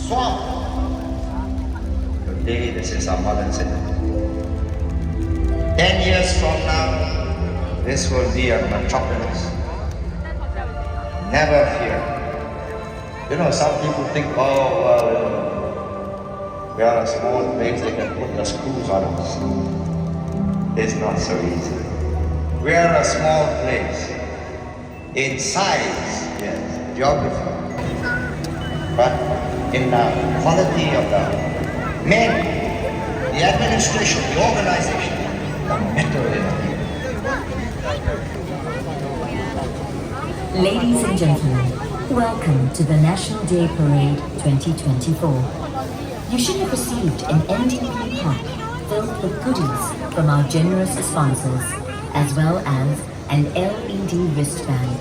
swamp. Today, this is our modern city. 10 years from now, this will be a metropolis. Never fear. You know, some people think, oh, well, we are a small place, they can put the screws on us. It's not so easy. We are a small place. In size, yes, geography. But in the quality of the men, the administration, the organization, the mental energy. Ladies and gentlemen, welcome to the National Day Parade 2024. You should have received an NDP pack filled with goodies from our generous sponsors, as well as an LED wristband.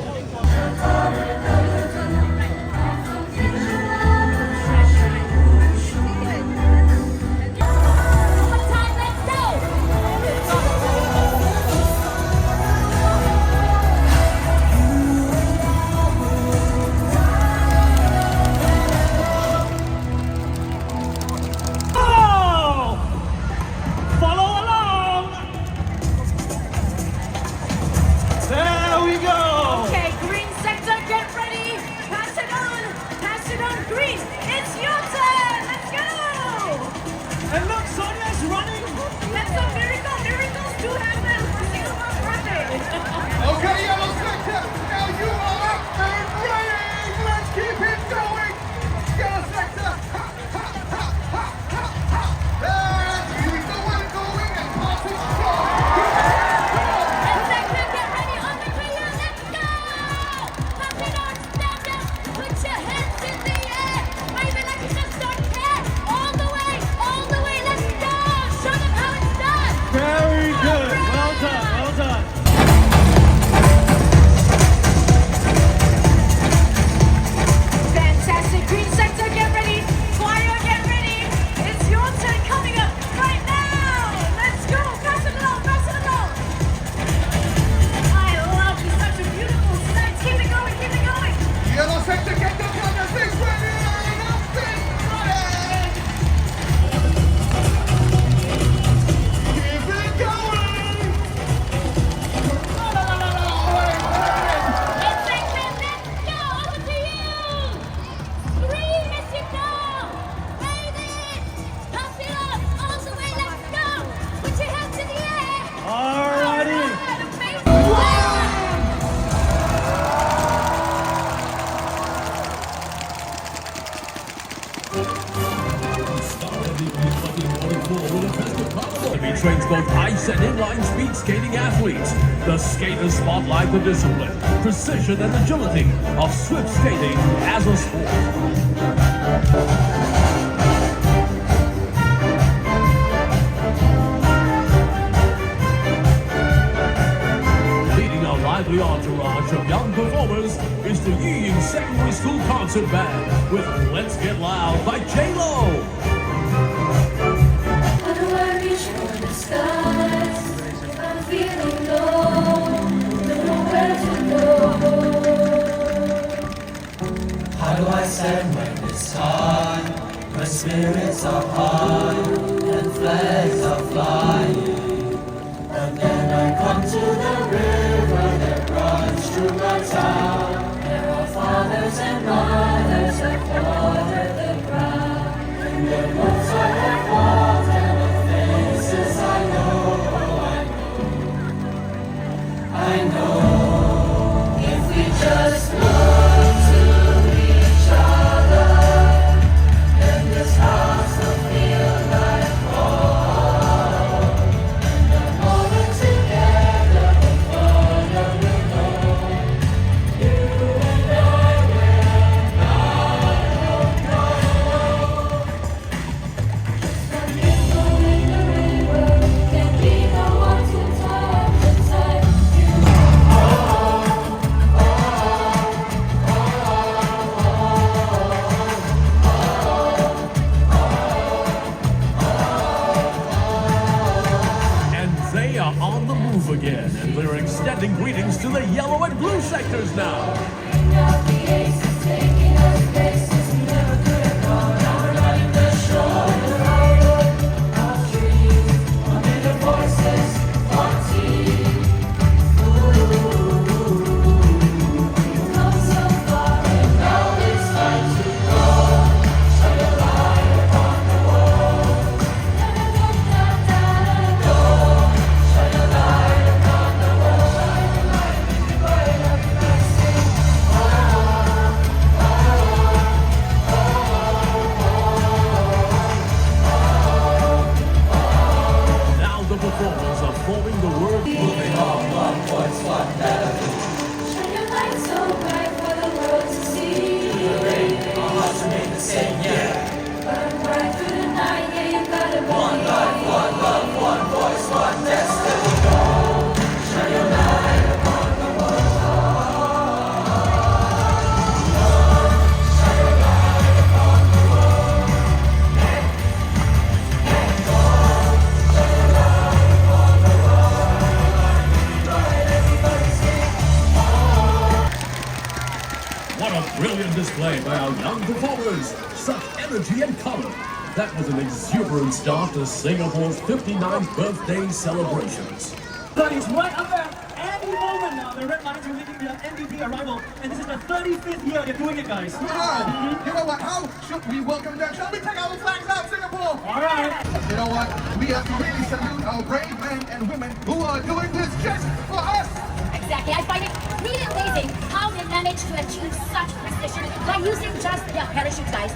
Trains both ice and inline speed skating athletes. The skaters spotlight the discipline, precision, and agility of swift skating as a sport. Leading a lively entourage of young performers is the Yiying Secondary School Concert Band with Let's Get Loud by J-Lo. I'm feeling low, don't know where to go. How do I stand when it's hard, when spirits are high and flags are flying? And then I come to the river that runs through my town. There are fathers and mothers that water the ground, and the books I have walked and the faces I know if we just look to each other, then this house will feel like home. And the more we're together, the further we go. You and I will not know. Just like you going the river, can be the one to touch inside. Again, and we're extending greetings to the yellow and blue sectors now. The aces taking us places we never could have gone. a brilliant display by our young performers. Such energy and color. That was an exuberant start to Singapore's 59th birthday celebrations. That is right up there. Any moment now, the Red Lions are making their NDP arrival, and this is the 35th year they're doing it, guys. You know what? How should we welcome them? Shall we take our flags out, Singapore? All right. You know what? We have to really salute our brave men and women who are doing this just for us. Exactly. I find it really amazing how they managed to achieve such precision by using just their parachute, guys.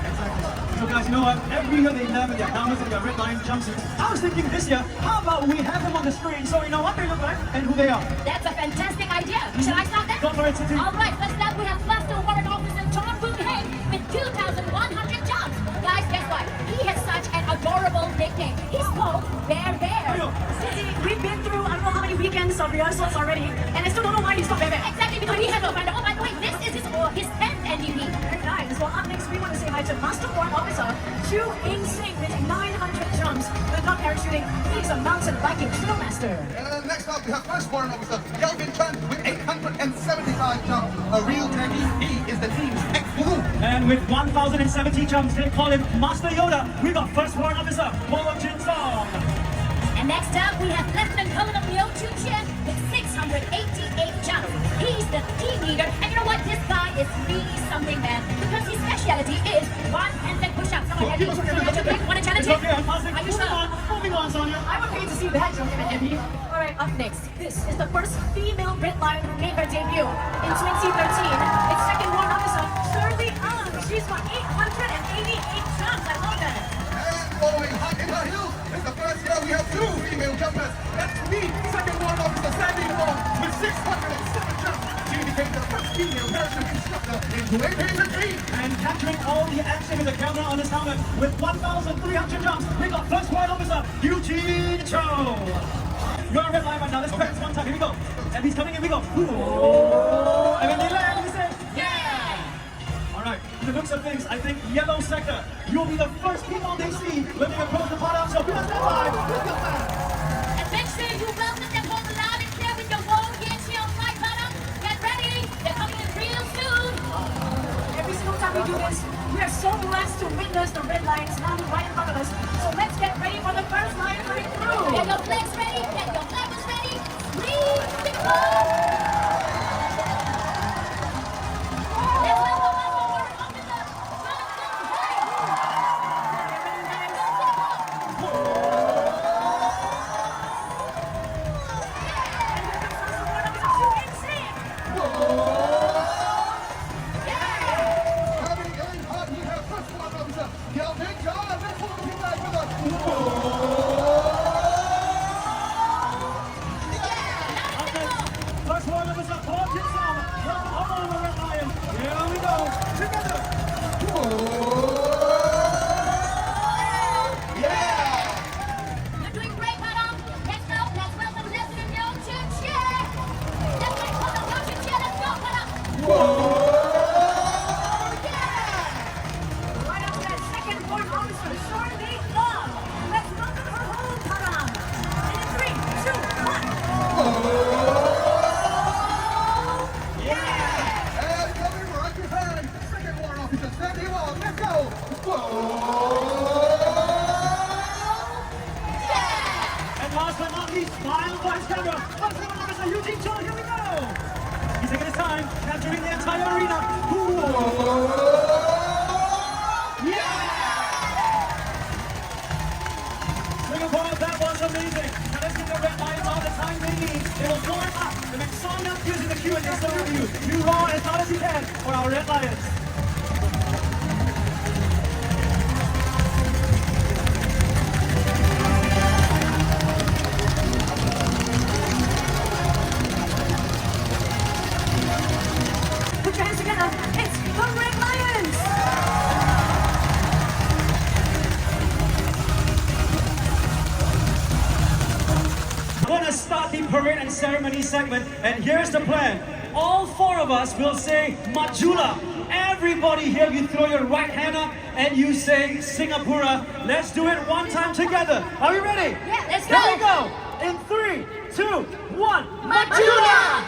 So guys, you know what? Every year they have their helmets and their Red Lion jumpsuits. I was thinking this year, how about we have them on the screen so we know what they look like and who they are? That's a fantastic idea. Should I start that? Go for it, City. All right, first up we have Cluster Warrant Officer John Boon Heng with 2,100 jumps. Guys, guess what? He has such an adorable nickname. He's called Bear Bear. City, we've been through I don't know how many weekends of rehearsals already, and I still don't know why he's called Bear Bear. Exactly, because he has no friend. Oh, by the way, this is his 10th NDP. Very nice. Well, up next we want to say hi to Master Warrant Officer Chu In Sing with 900 jumps. But not parachuting, he's a mountain biking trail master. And next up, we have First Warrant Officer Kelvin Chen with 875 jumps. A real techie. He is the team's ex-blue. And with 1,070 jumps, they call him Master Yoda. We got First Warrant Officer Mo Jin Song. And next up, we have Lieutenant Colonel Liu Chu Chen with 688 jumps. He's the team leader, and you know what? This guy is really something, man, because his speciality is one-handed push-ups. Come on, Eddie. Want to challenge It's him? okay, I'm passing. Are you sure? Moving on, Sonia. I would pay to see that jump, Eddie. Alright, up next. This is the first female Red Lion who made her debut in 2013. It's Second Warrant Officer Shirley Ang. She's got 888 jumps. I love that. And following hot in the hills is the first year we have two female jumpers. That's me, Second Warrant Officer Sandy Wong with 607 jumps. She became the first female parachute instructor in 2023. And capturing all the action with the camera on his helmet with 1,300 jumps, we got First Warrant Officer Eugene Cho. You're a Red Lion right now. Let's practice one time. Here we go. And he's coming in. We go. Ooh. And when they land, we say, yeah. All right. From the looks of things, I think yellow sector. You'll be the first people they see when they approach the Padang Wave. Because they're live. Let's go back. And make sure you welcome them home loud and clear with your wall here, on right, Padang. Get ready. They're coming in real soon. Every single time we do this, we are so blessed to witness the Red Lions landing right in front of us. So let's get ready for the first lion coming through. Get your flags ready. Get your flags ready. 3, 6, 1. Let's welcome our Warrant Officer, John Coming in hot, we have First Warrant Officer Kelvin Chen. Let's hold the flag with us. First Warrant Officer Paul Gibson. Welcome all over Red Lion. Here we go. Together. You're doing great, Padang. Let's go. Let's welcome Lieutenant Liu Chu Chen. Lieutenant Colonel Liu Chu Chen. Let's go, Padang. Right after that, Second Warrant Officer Shirley Ang. Let's welcome her home, Padang. And in 3, 2, 1. And coming right behind, Second Warrant Officer Sandy Wong. Let's go. And last but not least, smile for his camera. First Warrant Officer Eugene Cho. Here we go. He's taking his time, capturing the entire arena. Singapore, that was amazing. Now let's give the Red Lions all the time they need. They will warm up and make song up using the Q&A so review. You roar as hard as you can for our Red Lions. Put your hands together. It's the Red Lions. I'm going to start the parade and ceremony segment, and here's the plan. All 4 of us will say Majulah. Everybody here, you throw your right hand up and you say Singapura. Let's do it one time together. Are we ready? Yeah, let's go. Here we go. In 3, 2, 1. Majulah!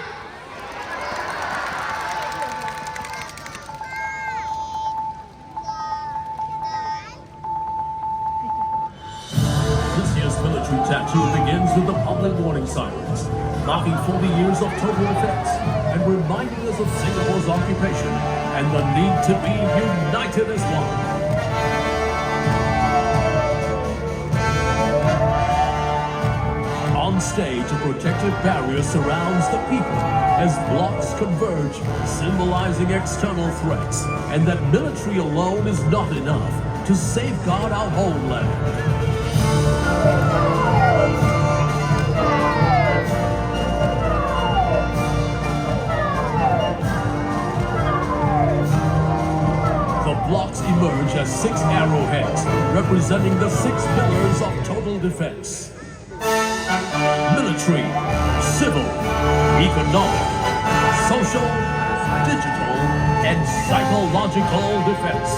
early warning sirens, marking 40 years of total defense and reminding us of Singapore's occupation and the need to be united as one. On stage, a protective barrier surrounds the people as blocks converge, symbolizing external threats, and that military alone is not enough to safeguard our homeland. The blocks emerge as 6 arrowheads, representing the 6 pillars of total defense. Military, civil, economic, social, digital, and psychological defense.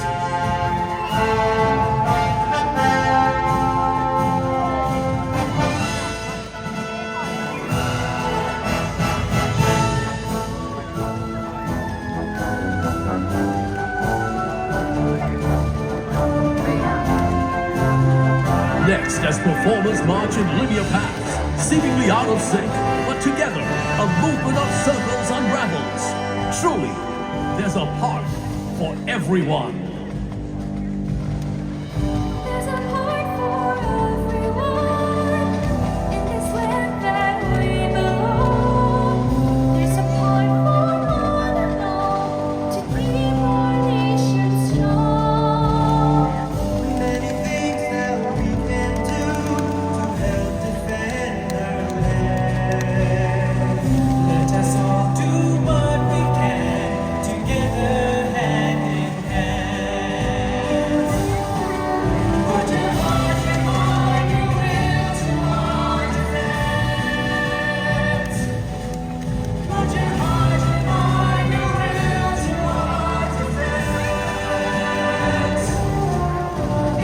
Next, as performers march in linear paths, seemingly out of sync, but together, a movement of circles unravels. Truly, there's a part for everyone. There's a part for everyone in this land that we belong. There's a part for all and all to keep our nation strong. Many things that we can do to help defend our land. Let us all do what we can together, hand in hand. Put your heart behind your will to our defense. Put your heart behind your will to our defense.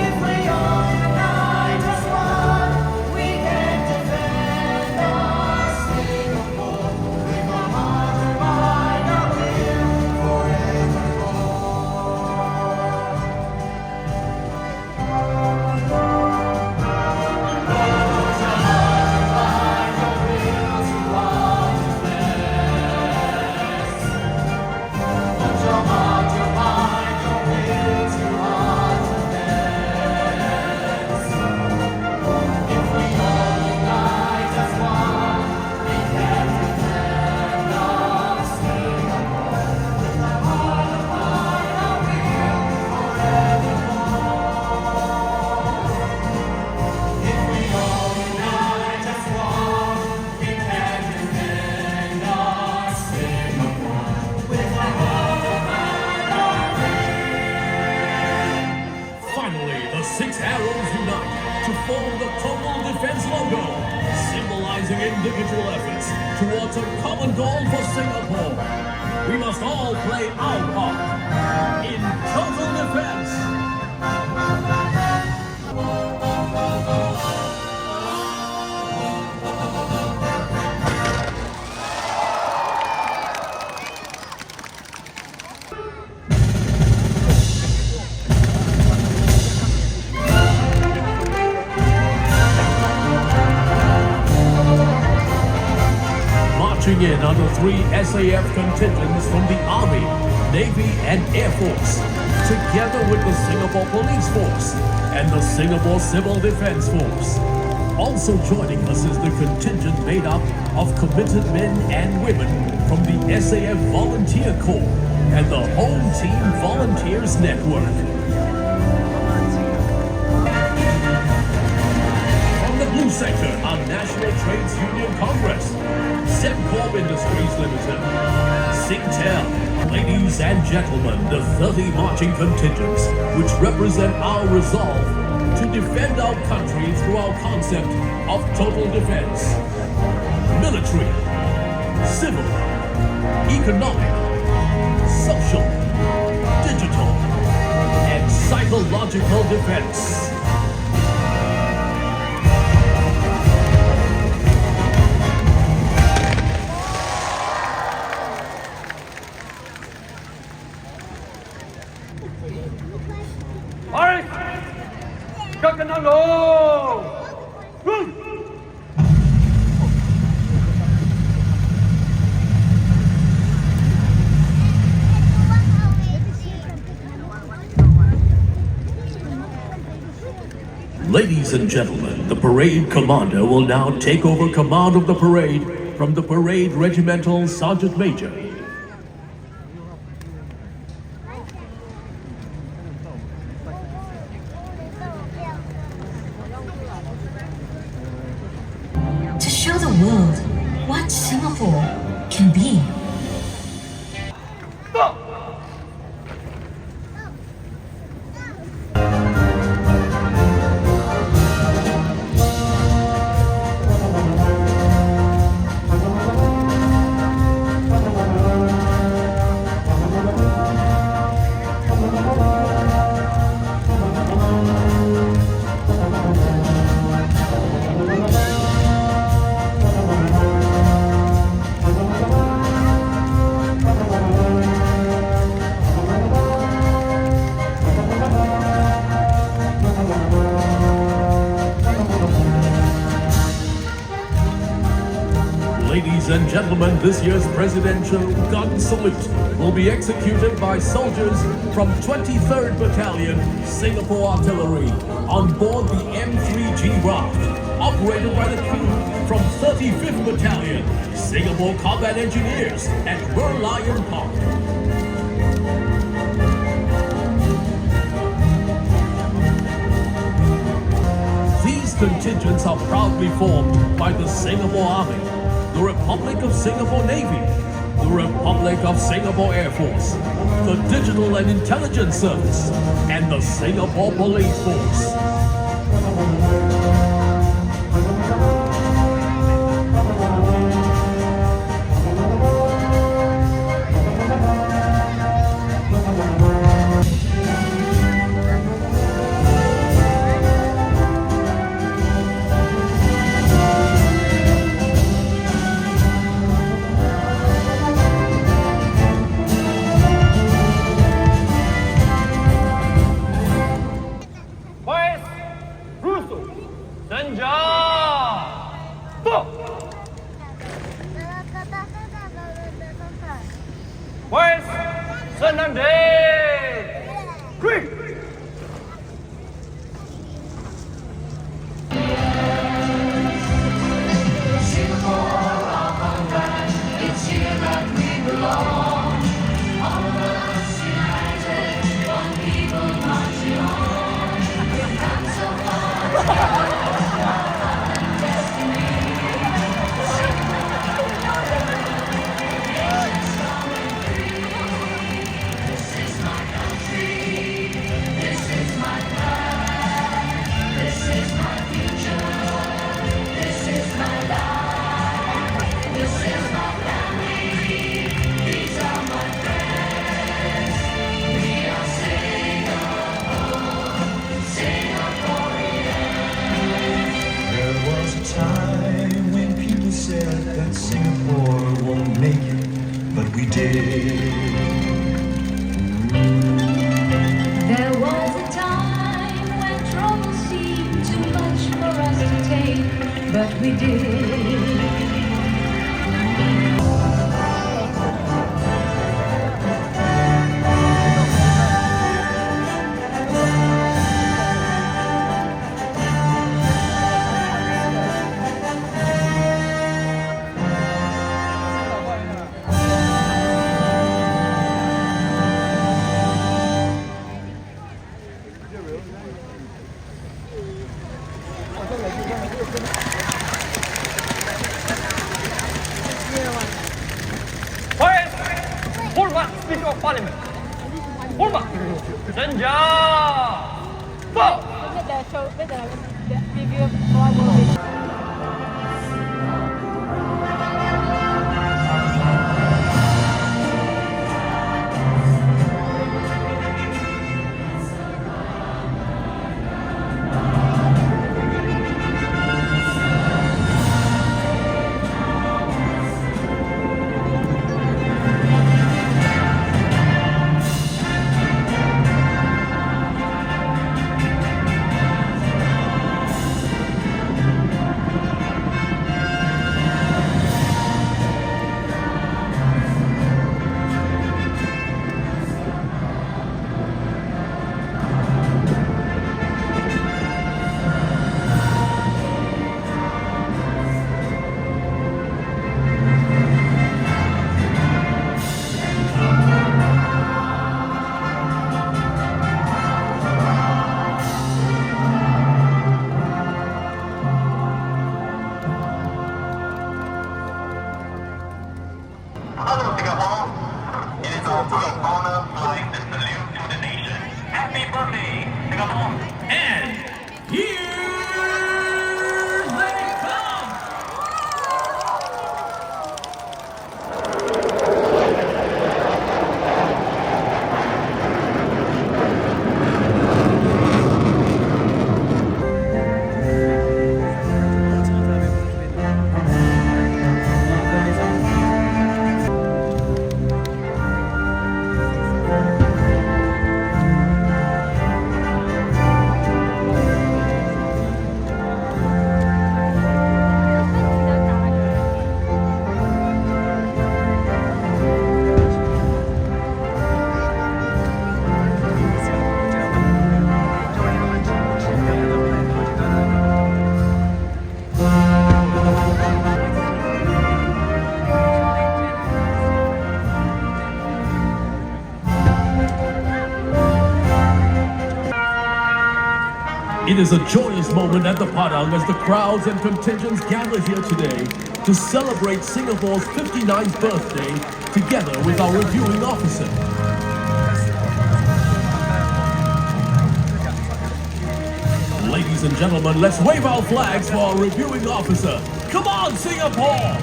If we all unite as one, we can defend our Singapore. With our heart and mind, our will Finally, the 6 arrows unite to form the Total Defense logo, symbolizing individual efforts towards a common goal for Singapore. We must all play our part in total defense. Marching in under 3 SAF contingents from the Army, Navy, and Air Force, together with the Singapore Police Force and the Singapore Civil Defense Force. Also joining us is the contingent made up of committed men and women from the SAF Volunteer Corps and the Home Team Volunteers Network. From the blue sector, our National Trades Union Congress, Semcorp Industries Limited, Singtel. Ladies and gentlemen, the 30 marching contingents, which represent our resolve to defend our country through our concept of total defense. Military, civil, economic, social, digital, and psychological defense. Ladies and gentlemen, the parade commander will now take over command of the parade from the parade regimental sergeant major. To show the world what Singapore can be. Ladies and gentlemen, this year's presidential gun salute will be executed by soldiers from 23rd Battalion, Singapore Artillery, on board the M3G raft, operated by the crew from 35th Battalion, Singapore Combat Engineers at Merlion Park. These contingents are proudly formed by the Singapore Army, the Republic of Singapore Navy, the Republic of Singapore Air Force, the Digital and Intelligence Service, and the Singapore Police Force. There was a time when trouble seemed too much for us to take, but we did. Speaker of Parliament. Hormat. Senja. Vote. It is a joyous moment at the Padang as the crowds and contingents gather here today to celebrate Singapore's 59th birthday together with our reviewing officer. Ladies and gentlemen, let's wave our flags for our reviewing officer. Come on, Singapore!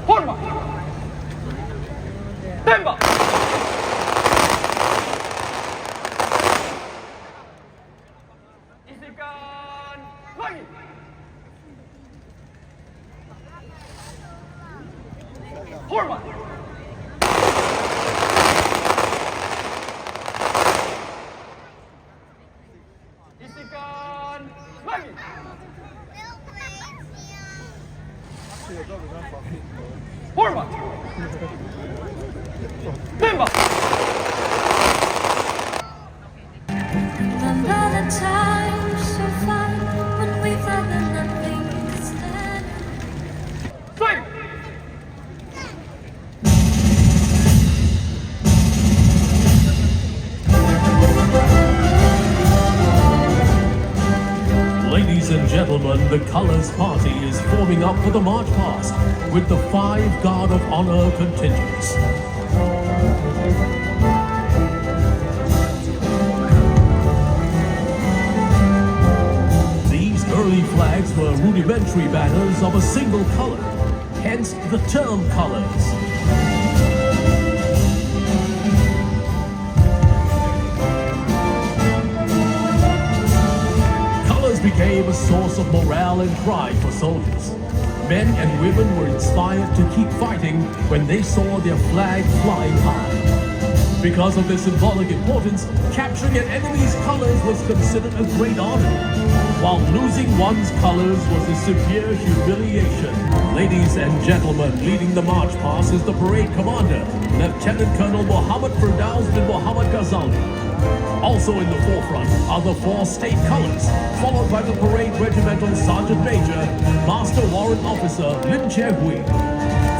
Hormat! Tembak! Isikan lagi! Hormat! Isikan lagi! Hormat! Tembak! Remember the times so fun when we felt that nothing could stand. Swing! Ladies and gentlemen, the Colors Party is forming up for the March Past with the 5 Guard of Honor contingents. These early flags were rudimentary banners of a single color, hence the term colors. Became a source of morale and pride for soldiers. Men and women were inspired to keep fighting when they saw their flag flying high. Because of their symbolic importance, capturing an enemy's colors was considered a great honor, while losing one's colors was a severe humiliation. Ladies and gentlemen, leading the march past is the parade commander, Lieutenant Colonel Muhammad Firdaus bin Muhammad Ghazali. Also in the forefront are the 4 state colors, followed by the parade regimental sergeant major, master warrant officer Lim Che Hui.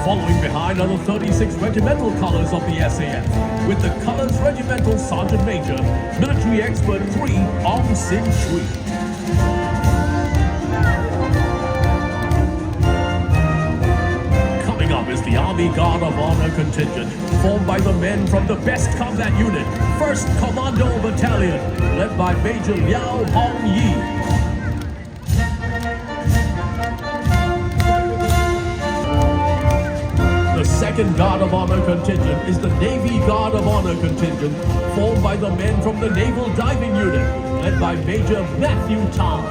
Following behind are the 36 regimental colors of the SAF, with the colors regimental sergeant major, military expert 3 Aung Sin Shui. Is the Army Guard of Honor contingent, formed by the men from the best combat unit, 1st Commando Battalion, led by Major Liao Hong Yi. The 2nd Guard of Honor contingent is the Navy Guard of Honor contingent, formed by the men from the Naval Diving Unit, led by Major Matthew Tan.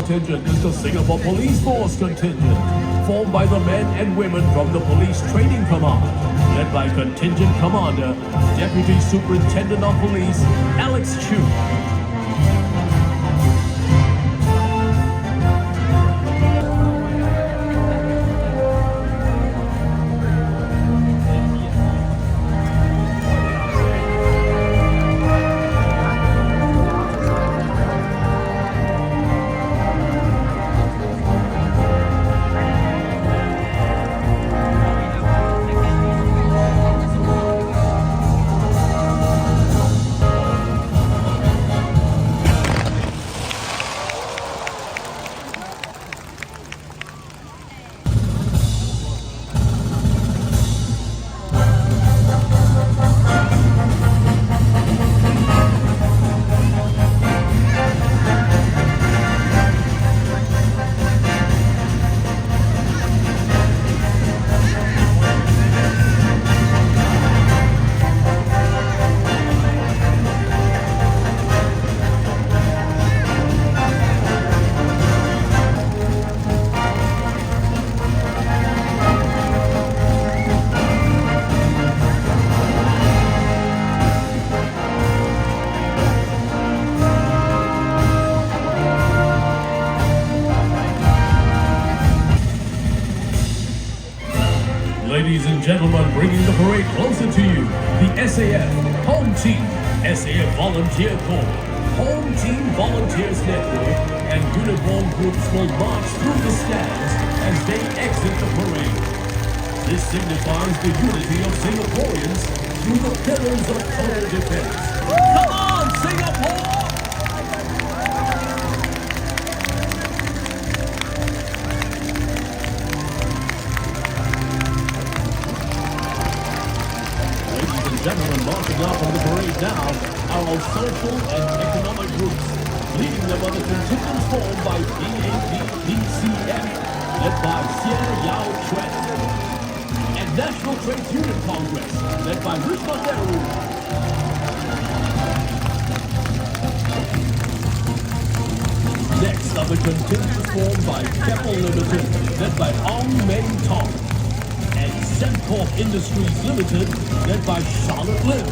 Contingent is the Singapore Police Force contingent, formed by the men and women from the Police Training Command, led by Contingent Commander, Deputy Superintendent of Police, Alex Chu. gentlemen, bringing the parade closer to you, the SAF Home Team, SAF Volunteer Corps, Home Team Volunteers Network, and uniform groups will march through the stands as they exit the parade. This signifies the unity of Singaporeans through the pillars of total defense. Come on, Singapore! Gentlemen, marching up on the parade now are our social and economic groups. Leading them on the contingents formed by PAPPCF, led by Xie Yao Chuan, and National Trades Union Congress, led by Rishma Deru. Next are the contingents formed by Keppel Limited, led by Ong Meng Tong, and Sembcorp Industries Limited, led by Charlotte Lim.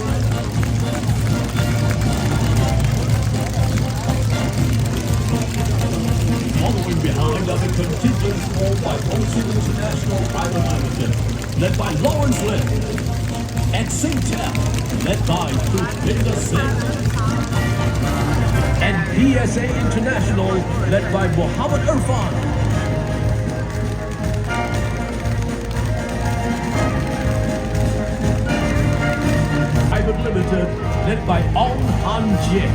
Following behind are the contingents formed by Ocean International Private Limited, led by Lawrence Lim, and Singtel, led by Pupinder Singh, and PSA International, led by Mohammed Irfan. Limited, led by Ong Han Jie,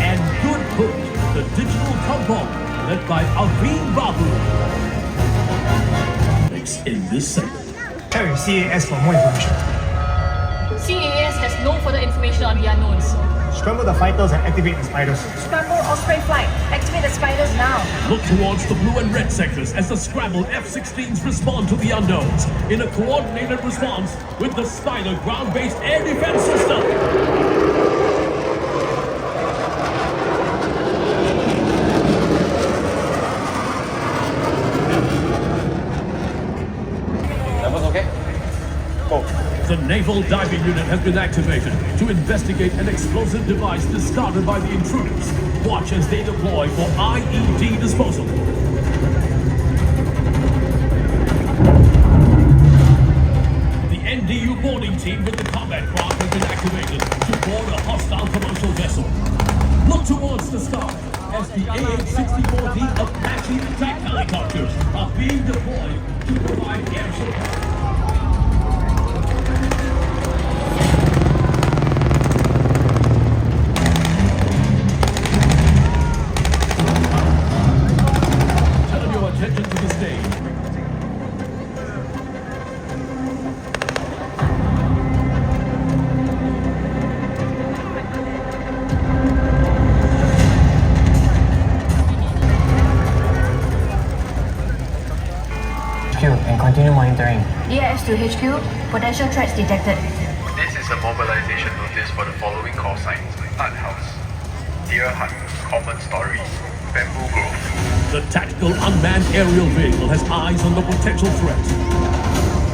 and Good Hood, the digital compound, led by Aveen Babu. Next in this segment. Tell your CAS for more information. CAS has no further information on the unknowns. Scramble the fighters and activate the spiders. Scramble Osprey flight. Activate the spiders now. Look towards the blue and red sectors as the scrambled F-16s respond to the unknowns in a coordinated response with the Spider ground-based air defense system. That was okay? Go. The Naval Diving Unit has been activated to investigate an explosive device discarded by the intruders. Watch as they deploy for IED disposal. The NDU boarding team with the combat craft has been activated to board a hostile commercial vessel. Look towards the sky as the AH-64D Apache attack helicopters are being deployed to provide air support. And continue monitoring. DIS to HQ. Potential threats detected. This is a mobilization notice for the following call signs: Art House, Deer Hut, Common Story, Bamboo Grove. The tactical unmanned aerial vehicle has eyes on the potential threat.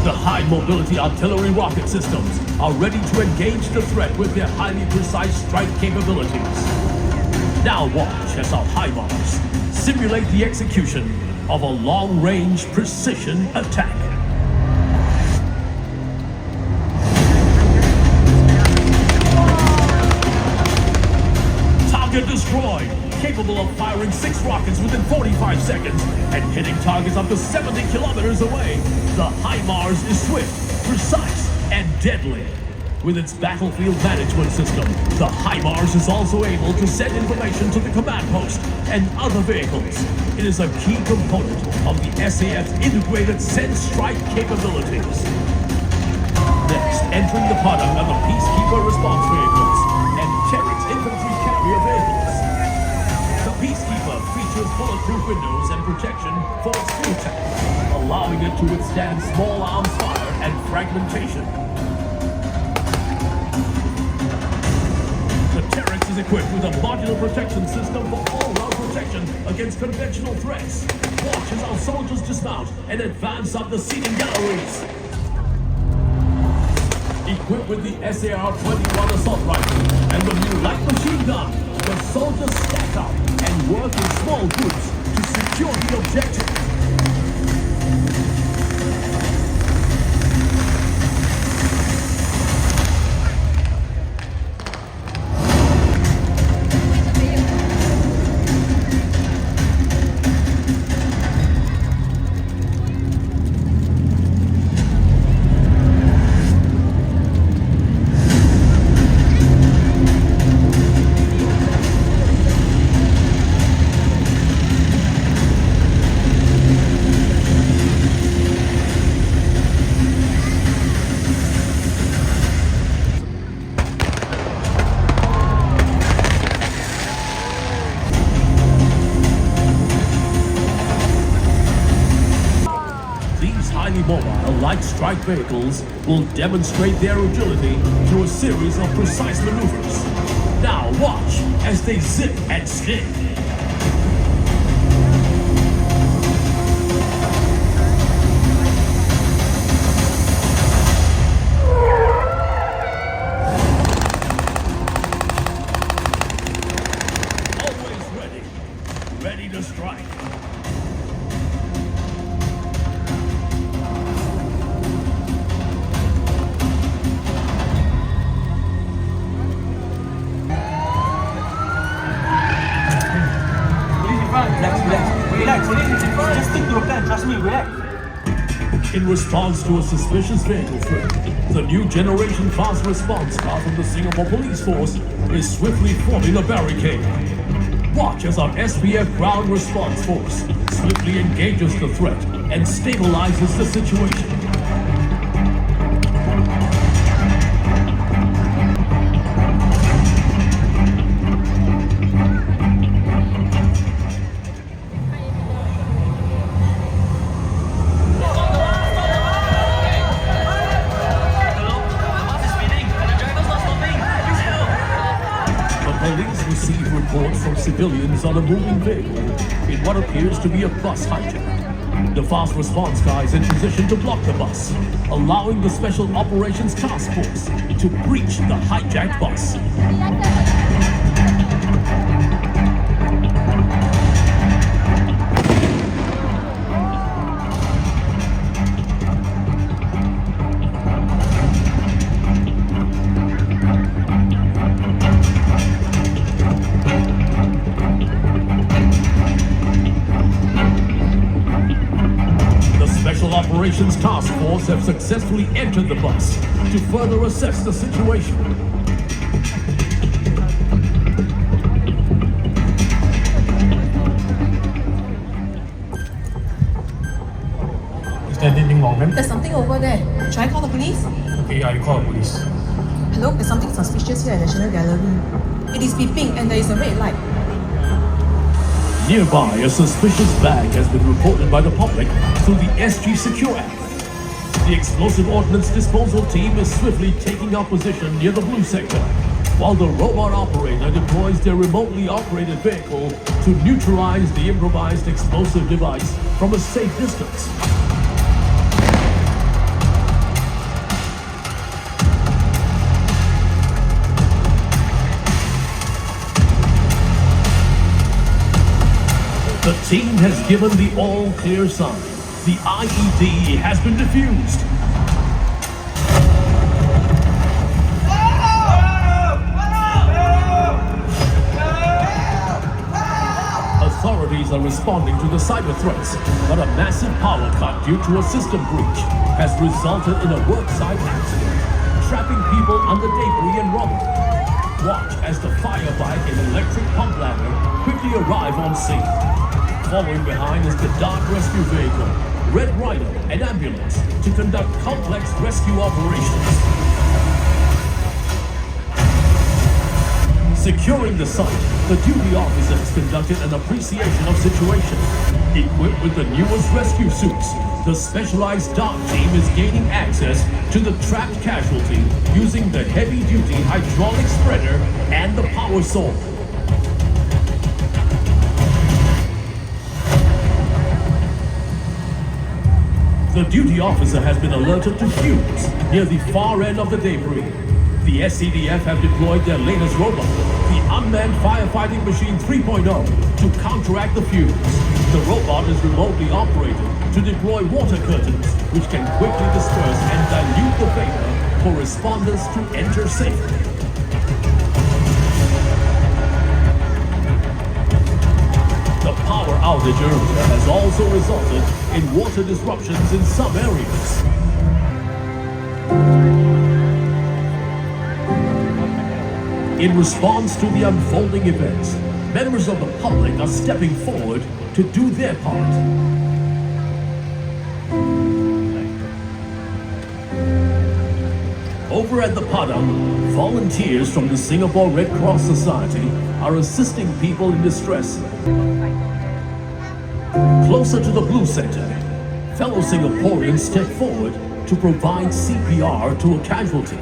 The high mobility artillery rocket systems are ready to engage the threat with their highly precise strike capabilities. Now watch as our HIMARS simulate the execution of a long-range precision attack. Target destroyed, capable of firing 6 rockets within 45 seconds and hitting targets up to 70 kilometers away. The HIMARS is swift, precise, and deadly. With its battlefield management system, the HIMARS is also able to send information to the command post and other vehicles. It is a key component of the SAF's integrated sense strike capabilities. Next, entering the Padang are the Peacekeeper response vehicles and Terex infantry carrier vehicles. The Peacekeeper features bulletproof windows and protection for its fuel tank, allowing it to withstand small arms fire and fragmentation. The Terex is equipped with a modular protection system for all-round protection against conventional threats. Watch as our soldiers dismount and advance up the seating galleries. Equipped with the SAR-21 assault rifle and the new light machine gun, the soldiers stack up and work in small groups to secure the objective. strike vehicles will demonstrate their agility through a series of precise maneuvers. Now watch as they zip and stick. Ready to strike. Relax. Just stick to your plan. Trust me, relax. In response to a suspicious vehicle threat, the new generation fast response car from the Singapore Police Force is swiftly forming a barricade. Watch as our SPF ground response force swiftly engages the threat and stabilizes the situation. Police receive reports from civilians on a moving vehicle in what appears to be a bus hijack. The fast response car is in position to block the bus, allowing the Special Operations Task Force to breach the hijacked bus. Operations Task Force have successfully entered the bus to further assess the situation. Is there anything wrong, ma'am? There's something over there. Should I call the police? Okay, I'll call the police. Hello, there's something suspicious here at National Gallery. It is beeping and there is a red light. Nearby, a suspicious bag has been reported by the public through the SG Secure app. The explosive ordnance disposal team is swiftly taking up position near the blue sector, while the robot operator deploys their remotely operated vehicle to neutralize the improvised explosive device from a safe distance. The team has given the all-clear sign. The IED has been defused. Authorities are responding to the cyber threats, but a massive power cut due to a system breach has resulted in a worksite accident, trapping people under debris and rubble. Watch as the fire bike and electric pump ladder quickly arrive on scene. Following behind is the dark rescue vehicle, Red Rhino, and ambulance to conduct complex rescue operations. Securing the site, the duty officers conducted an appreciation of situation. Equipped with the newest rescue suits, the specialized dark team is gaining access to the trapped casualty using the heavy-duty hydraulic spreader and the power saw. The duty officer has been alerted to fumes near the far end of the debris. The SCDF have deployed their latest robot, the Unmanned Firefighting Machine 3.0, to counteract the fumes. The robot is remotely operated to deploy water curtains, which can quickly disperse and dilute the vapor for responders to enter safely. The power outage earlier has also resulted in water disruptions in some areas. In response to the unfolding events, members of the public are stepping forward to do their part. Over at the Padang, volunteers from the Singapore Red Cross Society are assisting people in distress. Closer to the blue sector, fellow Singaporeans step forward to provide CPR to a casualty.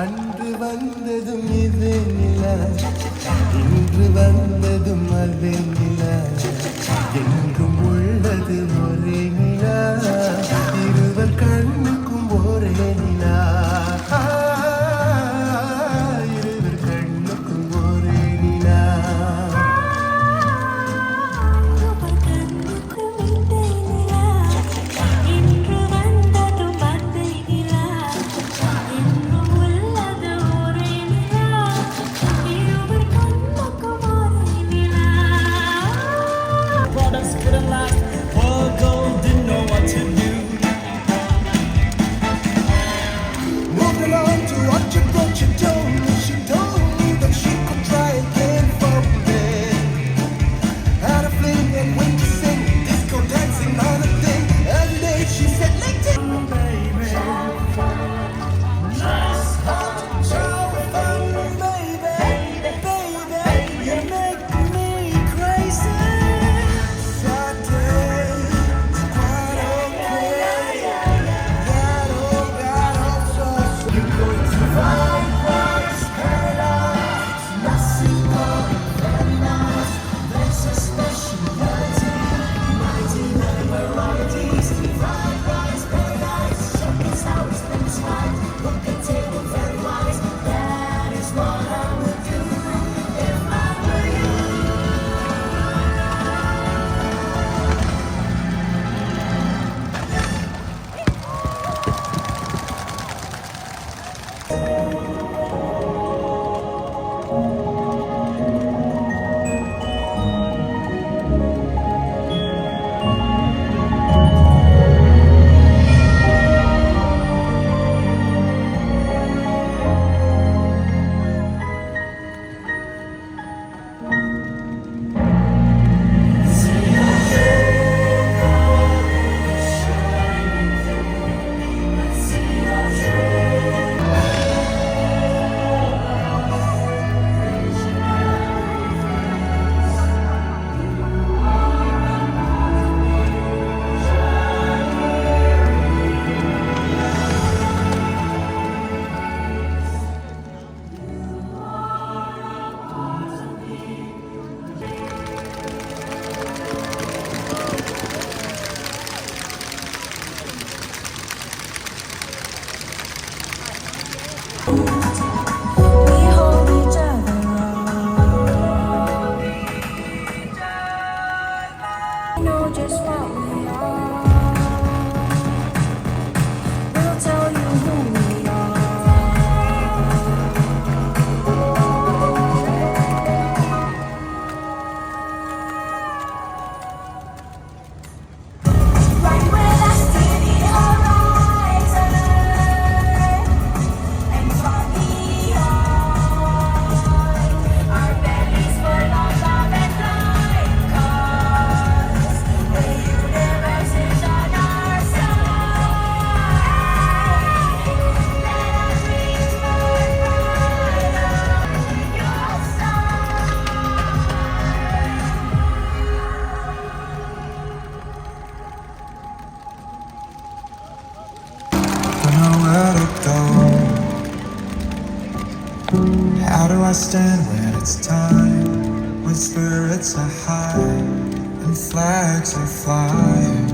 அன்று வந்ததும் இது நிலா இன்று வந்ததும் அது நிலா எங்கும் உள்ளது ஒரே நிலா இருவர் கண்ணுக்கும் ஒரே நிலா இருவர் கண்ணுக்கும் ஒரே நிலா இன்று வந்ததும் அந்த நிலா என்றும் உள்ளது ஒரே நிலா இருவர் கண்ணுக்கும் ஒரே நிலா Products couldn't last. Poor girl didn't know what to do. Moved along to what you told me. She told me that she could try again from there. Had a fling and went to sing. Disco dancing, not a thing. Every day she said, "Let it go, baby." Just show fun, baby, baby. You make me crazy. Saturday's quite okay. That old so you go to find Paris, paradise. Nothing more very nice. There's a speciality. 99 varieties. Fried rice, paradise. Something sour, spend time. Look at table, very wise. That is what I would do if I were you. We hold each other up. We know just what we are. We'll tell you who we are. Right where I see the horizon and far beyond, our bellies full of love and light. 'Cause the universe is on our side. Let our dreams burn brighter on your Don't know where to go. How do I stand when it's time? When spirits are high and flags are flying.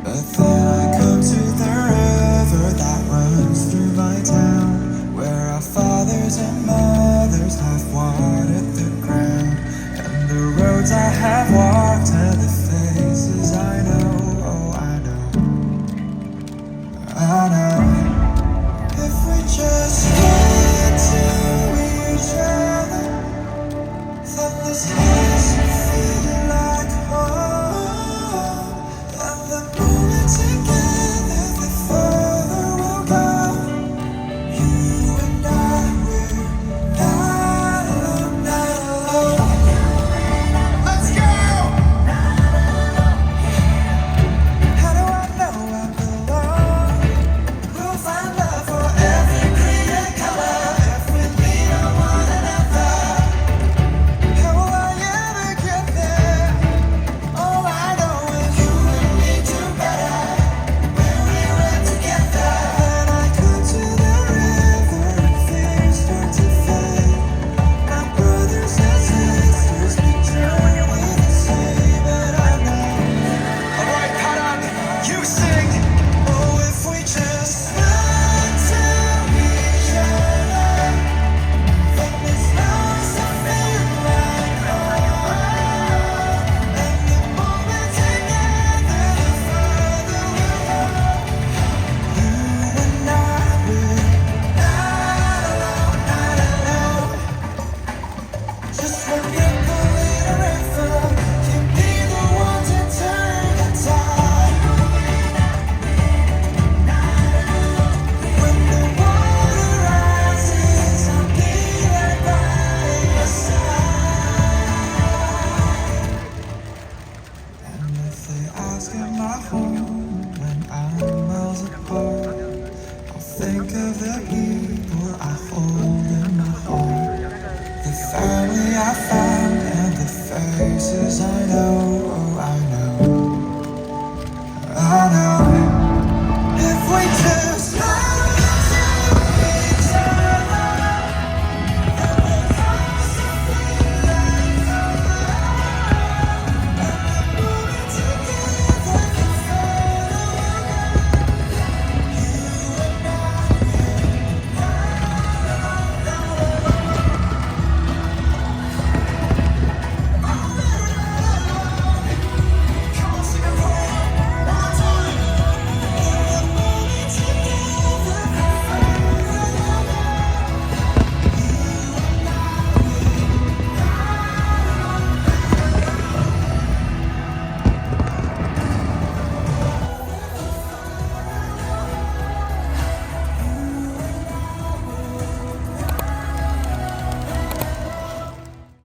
But then I come to the river that runs through my town, where our fathers and mothers have watered the ground. And the roads I have walked and the faces I know, oh I know. I know.